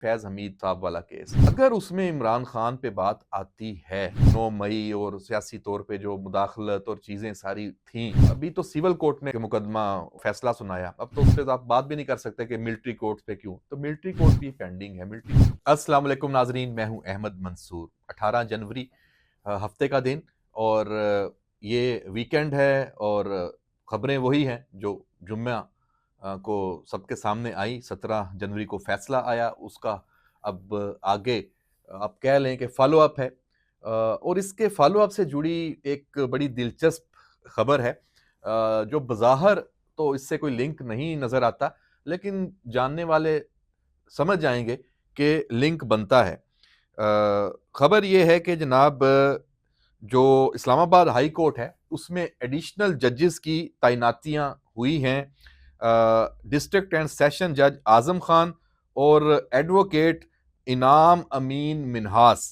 फैज़ हमीद साहब वाला केस, अगर उसमें इमरान खान पे बात आती है 9 मई और सियासी तौर पे जो मुदाखलत और चीज़ें सारी थीं, अभी तो सिविल कोर्ट ने मुकदमा फैसला सुनाया, अब तो उस पे तो आप बात भी नहीं कर सकते कि मिलिट्री कोर्ट पे क्यों, तो मिलिट्री कोर्ट भी पेंडिंग है। मिलिट्री अस्सलाम वालेकुम नाज़रीन, मैं हूं अहमद मंसूर। 18 जनवरी हफ्ते का दिन और ये वीकेंड है और खबरें वही हैं जो जुम्मा को सबके सामने आई। 17 जनवरी को फैसला आया, उसका अब आगे आप कह लें कि फॉलो अप है और इसके फॉलो अप से जुड़ी एक बड़ी दिलचस्प खबर है जो बज़ाहिर तो इससे कोई लिंक नहीं नज़र आता, लेकिन जानने वाले समझ जाएंगे कि लिंक बनता है। खबर ये है कि जनाब जो इस्लामाबाद हाई कोर्ट है उसमें एडिशनल जजेस की तैनातियां हुई हैं। डिस्ट्रिक्ट एंड सेशन जज आजम खान और एडवोकेट इनाम अमीन मिन्हास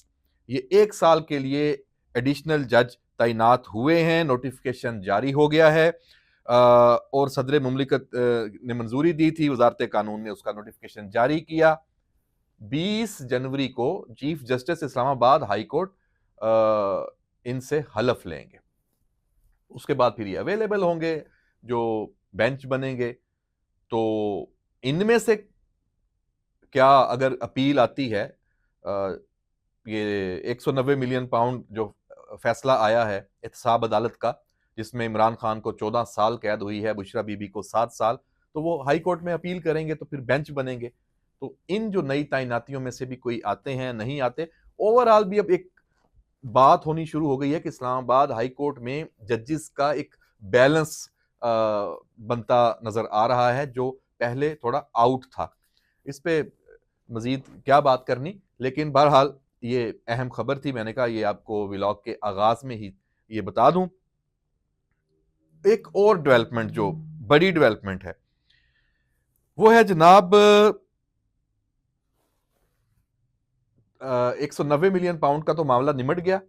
ये 1 साल के लिए एडिशनल जज तैनात हुए हैं। नोटिफिकेशन जारी हो गया है और सदर मुमलिकत ने मंजूरी दी थी, वजारत कानून ने उसका नोटिफिकेशन जारी किया। 20 जनवरी को chief justice Islamabad high court इनसे हलफ लेंगे, उसके बाद फिर ये अवेलेबल होंगे जो बेंच बनेंगे। तो इनमें से क्या अगर अपील आती है, ये 190 मिलियन पाउंड जो फैसला आया है एहतसाब अदालत का, जिसमें इमरान खान को 14 साल कैद हुई है, बुशरा बीबी को 7 साल, तो वो हाई कोर्ट में अपील करेंगे तो फिर बेंच बनेंगे। तो इन जो नई तैनातियों में से भी कोई आते हैं नहीं आते, ओवरऑल भी अब एक बात होनी शुरू हो गई है कि इस्लामाबाद हाई कोर्ट में जजेस का एक बैलेंस बनता नजर आ रहा है जो पहले थोड़ा आउट था। इस पे मजीद क्या बात करनी, लेकिन बहरहाल ये अहम खबर थी, मैंने कहा ये आपको व्लॉग के आगाज में ही ये बता दूं। एक और डेवलपमेंट जो बड़ी डेवलपमेंट है वो है जनाब 190 मिलियन पाउंड का तो मामला निमट गया।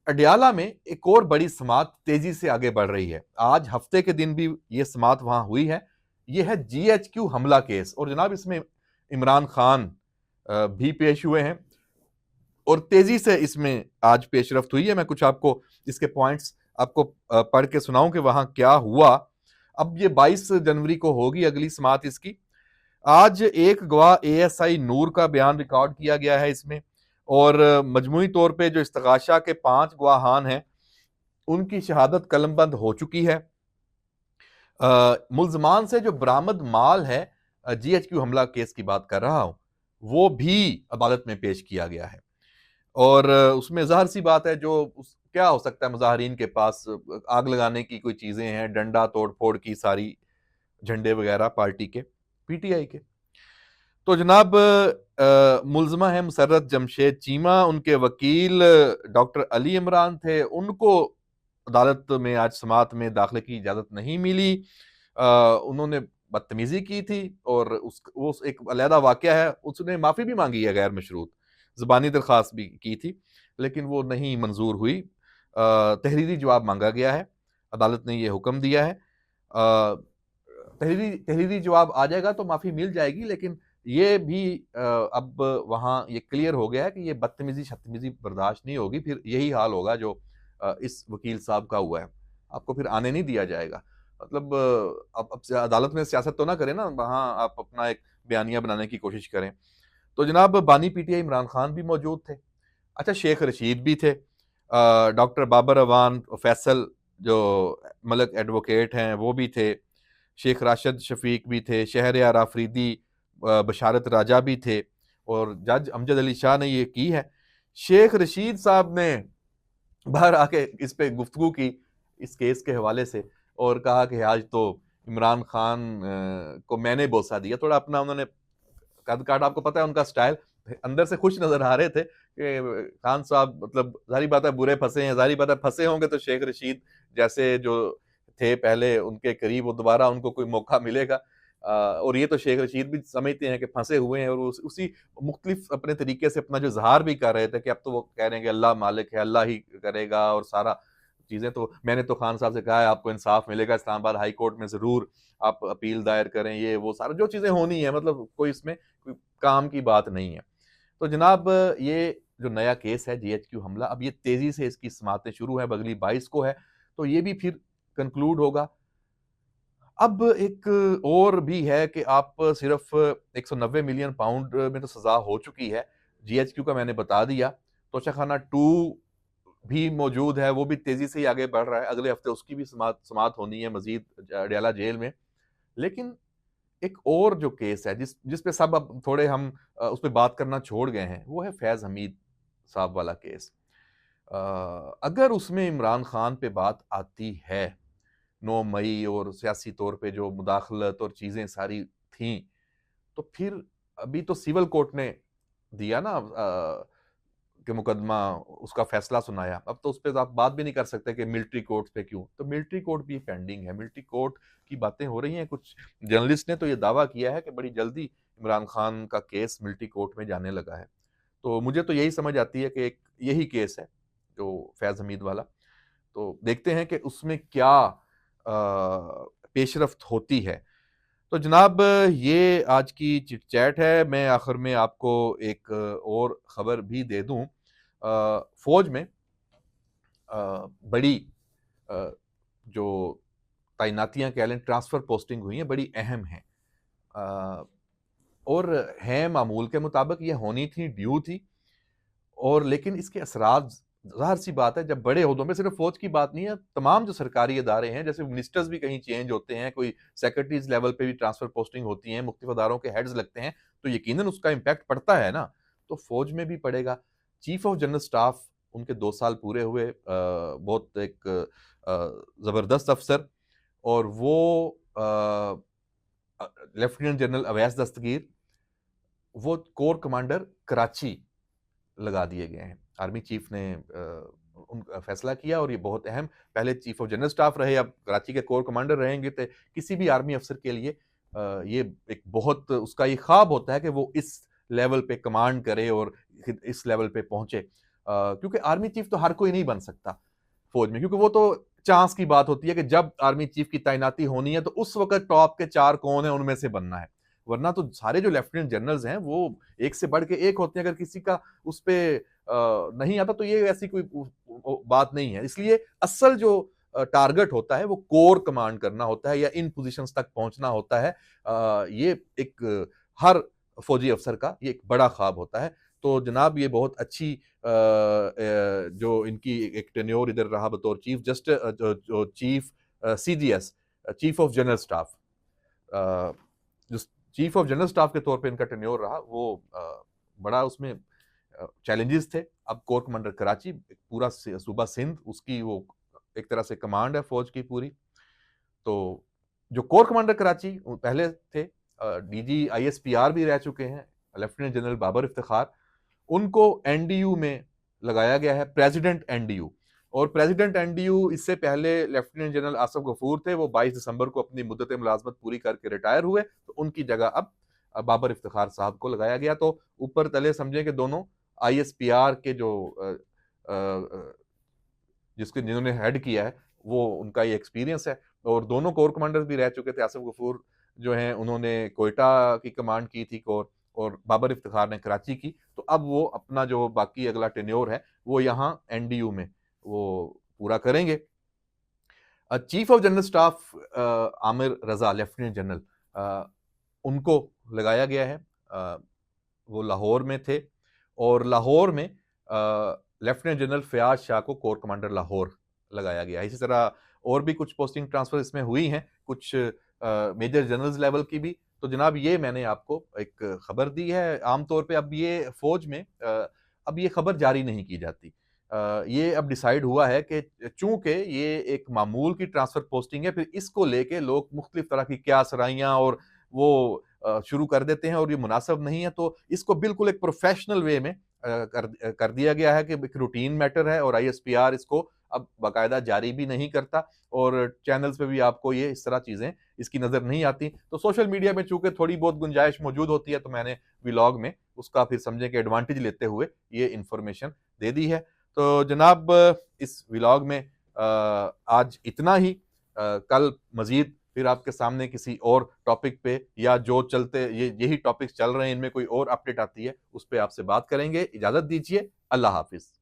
अडयाला में एक और बड़ी समात तेजी से आगे बढ़ रही है। आज हफ्ते के दिन भी ये समात वहां हुई है। यह है GHQ हमला केस और जनाब इसमें इमरान खान भी पेश हुए हैं और तेजी से इसमें आज पेशरफ्त हुई है। मैं कुछ आपको इसके पॉइंट्स आपको पढ़ के सुनाऊं कि वहां क्या हुआ। अब ये 22 जनवरी को होगी अगली समात इसकी। आज एक गवाह ASI नूर का बयान रिकॉर्ड किया गया है इसमें और मजमूई तौर पे जो इस्तगाशा के 5 गवाहान हैं उनकी शहादत कलमबंद हो चुकी है। मुल्जमान से जो बरामद माल है, GHQ हमला केस की बात कर रहा हूं, वो भी अदालत में पेश किया गया है और उसमें ज़ाहिर सी बात है जो क्या हो सकता है, मुजाहरीन के पास आग लगाने की कोई चीज़ें हैं, डंडा तोड़ फोड़ की सारी, झंडे वगैरह पार्टी के PTI के। तो जनाब मुलजमा है मुसर्रत जमशेद चीमा, उनके वकील डॉक्टर अली इमरान थे, उनको अदालत में आज समात में दाखिले की इजाज़त नहीं मिली। उन्होंने बदतमीजी की थी और वो एक अलहदा वाक़या है, उसने माफ़ी भी मांगी है गैर मशरूत, ज़बानी दरख्वास्त भी की थी लेकिन वो नहीं मंजूर हुई। तहरीरी जवाब मांगा गया है, अदालत ने ये हुक्म दिया है। तहरीरी जवाब आ जाएगा तो माफ़ी मिल जाएगी, लेकिन ये भी अब वहाँ ये क्लियर हो गया है कि ये बदतमीजी शतमीजी बर्दाश्त नहीं होगी, फिर यही हाल होगा जो इस वकील साहब का हुआ है, आपको फिर आने नहीं दिया जाएगा। मतलब अब अदालत में सियासत तो ना करें ना, वहाँ आप अपना एक बयानिया बनाने की कोशिश करें। तो जनाब बानी PTI इमरान खान भी मौजूद थे। अच्छा, शेख रशीद भी थे, डॉक्टर बाबर अवान फैसल जो मलक एडवोकेट हैं वो भी थे, शेख राशिद शफीक भी थे, शहरयार आफरीदी, बशारत राजा भी थे और जज अमजद अली शाह ने ये की है। शेख रशीद साहब ने बाहर आके इस पे गुफ्तगू की इस केस के हवाले से और कहा कि आज तो इमरान खान को मैंने बोसा दिया, थोड़ा अपना उन्होंने कद काट, आपको पता है उनका स्टाइल, अंदर से खुश नजर आ रहे थे कि खान साहब, मतलब जाहिर बात है बुरे फंसे हैं, जाहिर बात है फंसे होंगे तो शेख रशीद जैसे जो थे पहले उनके करीब, वो दोबारा उनको कोई मौका मिलेगा। और ये तो शेख रशीद भी समझते हैं कि फंसे हुए हैं और उसी मुख्तलिफ अपने तरीके से अपना जो इजहार भी कर रहे थे कि अब तो वो कह रहे हैं कि अल्लाह मालिक है, अल्लाह ही करेगा और सारा, चीज़ें तो मैंने तो खान साहब से कहा है आपको इंसाफ मिलेगा, इस्लामाबाद हाई कोर्ट में ज़रूर आप अपील दायर करें, ये वो सारा जो चीज़ें होनी है, मतलब कोई इसमें कोई काम की बात नहीं है। तो जनाब ये जो नया केस है जीएचक्यू हमला, अब ये तेज़ी से इसकी समाअतें शुरू हैं, अब अगली 22 को है, तो ये भी फिर कंक्लूड होगा। अब एक और भी है कि आप सिर्फ़ 190 मिलियन पाउंड में तो सज़ा हो चुकी है, जीएचक्यू का मैंने बता दिया, तोशाखाना 2 भी मौजूद है, वो भी तेज़ी से ही आगे बढ़ रहा है, अगले हफ्ते उसकी भी समाअत होनी है मज़ीद अडयाला जेल में। लेकिन एक और जो केस है जिस पे सब अब थोड़े हम उस पे बात करना छोड़ गए हैं, वो है फैज़ हमीद साहब वाला केस। अ, अगर उसमें इमरान खान पे बात आती है, 9 मई और सियासी तौर पे जो मुदाखलत और चीज़ें सारी थीं, तो फिर अभी तो सिविल कोर्ट ने दिया ना कि मुकदमा उसका फैसला सुनाया। अब तो उस पे आप बात भी नहीं कर सकते कि मिलिट्री कोर्ट पे क्यों? तो मिलिट्री कोर्ट भी पेंडिंग है। मिलिट्री कोर्ट की बातें हो रही हैं। कुछ जर्नलिस्ट ने तो ये दावा किया है कि बड़ी जल्दी इमरान खान का केस मिलिट्री कोर्ट में जाने लगा है। तो मुझे तो यही समझ आती है कि एक यही केस है, जो फैज़ हमीद वाला। तो देखते हैं कि उसमें क्या पेशरफ्त होती है। तो जनाब ये आज की चिट-चैट है। मैं आखिर में आपको एक और खबर भी दे दूँ। फ़ौज में बड़ी अ, जो तैनातियाँ कह लें, ट्रांसफ़र पोस्टिंग हुई हैं, बड़ी अहम हैं। अ, और हैं मामूल के मुताबिक ये होनी थी, ड्यू थी। और लेकिन इसके असरात ज़ाहिर-सी बात है, जब बड़े ओहदों में, सिर्फ़ फ़ौज की बात नहीं है, तमाम जो सरकारी इदारे हैं, जैसे मिनिस्टर्स भी कहीं चेंज होते हैं, कोई सेक्रेटरीज़ लेवल पे भी ट्रांसफ़र पोस्टिंग होती हैं, मुख्तलिफ़ अदारों के हेड्स लगते हैं, तो यकीनन उसका इम्पैक्ट पड़ता है ना। तो फ़ौज में भी पड़ेगा। चीफ़ ऑफ जनरल स्टाफ़, उनके 2 साल पूरे हुए, बहुत एक ज़बरदस्त अफ़सर, और वो लेफ्टिनेंट जनरल अवैस दस्तगीर, वो कोर कमांडर कराची लगा दिए गए हैं। आर्मी चीफ ने उनका फैसला किया, और ये बहुत अहम, पहले चीफ ऑफ जनरल स्टाफ रहे, अब कराची के कोर कमांडर रहेंगे, तो किसी भी आर्मी अफसर के लिए ये एक बहुत, उसका ये ख्वाब होता है कि वो इस लेवल पे कमांड करे और इस लेवल पे पहुंचे। क्योंकि आर्मी चीफ तो हर कोई नहीं बन सकता फौज में, क्योंकि वो तो चांस की बात होती है कि जब आर्मी चीफ की तैनाती होनी है तो उस वक्त टॉप के 4 कौन है, उनमें से बनना है। वरना तो सारे जो लेफ्टिनेंट जनरल्स हैं वो एक से बढ़ के एक होते हैं। अगर किसी का उस पे नहीं आता तो ये ऐसी कोई बात नहीं है। इसलिए असल जो टारगेट होता है वो कोर कमांड करना होता है, या इन पोजीशंस तक पहुंचना होता है। ये एक हर फौजी अफसर का ये एक बड़ा ख्वाब होता है। तो जनाब ये बहुत अच्छी जो इनकी एक टेन्योर इधर रहा बतौर चीफ जो chief CGS, chief of general staff, जो चीफ ऑफ जनरल स्टाफ के तौर पे इनका टेन्योर रहा, वो बड़ा उसमें चैलेंजेस थे। अब कोर कमांडर कराची, पूरा सूबा सिंध, उसकी वो एक तरह से कमांड है फौज की पूरी। तो जो कोर कमांडर कराची पहले थे, डीजी आईएसपीआर भी रह चुके हैं, लेफ्टिनेंट जनरल बाबर इफ्तिखार, उनको एनडीयू में लगाया गया है, प्रेसिडेंट एनडीयू। और प्रेसिडेंट एनडीयू इससे पहले लेफ्टिनेंट जनरल आसफ गफूर थे, वो 22 दिसंबर को अपनी मुद्दत मुलाजमत पूरी करके रिटायर हुए, तो उनकी जगह अब बाबर इफ्तिखार साहब को लगाया गया। तो ऊपर तले समझे कि दोनों आईएसपीआर के जो जिन्होंने हेड किया है, वो उनका ये एक्सपीरियंस है, और दोनों कोर कमांडर्स भी रह चुके थे। आसिफ गफूर जो हैं उन्होंने कोयटा की कमांड की थी कोर, और बाबर इफ्तिखार ने कराची की। तो अब वो अपना जो बाकी अगला टेन्योर है वो यहाँ एनडीयू में वो पूरा करेंगे। Chief of general staff Aamir Raza, lieutenant general, उनको लगाया गया है। वो लाहौर में थे, और लाहौर में लेफ्टिनेंट जनरल फयाज शाह को कोर कमांडर लाहौर लगाया गया है। इसी तरह और भी कुछ पोस्टिंग ट्रांसफर इसमें हुई हैं, कुछ मेजर जनरल्स लेवल की भी। तो जनाब ये मैंने आपको एक खबर दी है। आमतौर पे अब ये फौज में अब ये खबर जारी नहीं की जाती। ये अब डिसाइड हुआ है कि चूंकि ये एक मामूल की ट्रांसफर पोस्टिंग है, फिर इसको लेके लोग मुख्तलिफ तरह की क्या सराइयाँ और वो शुरू कर देते हैं, और ये मुनासिब नहीं है। तो इसको बिल्कुल एक प्रोफेशनल वे में कर दिया गया है कि एक रूटीन मैटर है, और आईएसपीआर इसको अब बाकायदा जारी भी नहीं करता, और चैनल्स पे भी आपको ये इस तरह चीज़ें इसकी नज़र नहीं आती। तो सोशल मीडिया में चूंकि थोड़ी बहुत गुंजाइश मौजूद होती है, तो मैंने व्लॉग में उसका फिर समझें कि एडवांटेज लेते हुए ये इंफॉर्मेशन दे दी है। तो जनाब इस व्लॉग में आज इतना ही। कल मजीद फिर आपके सामने किसी और टॉपिक पे, या जो चलते यही टॉपिक्स चल रहे हैं इनमें कोई और अपडेट आती है उस पर आपसे बात करेंगे। इजाजत दीजिए, अल्लाह हाफिज।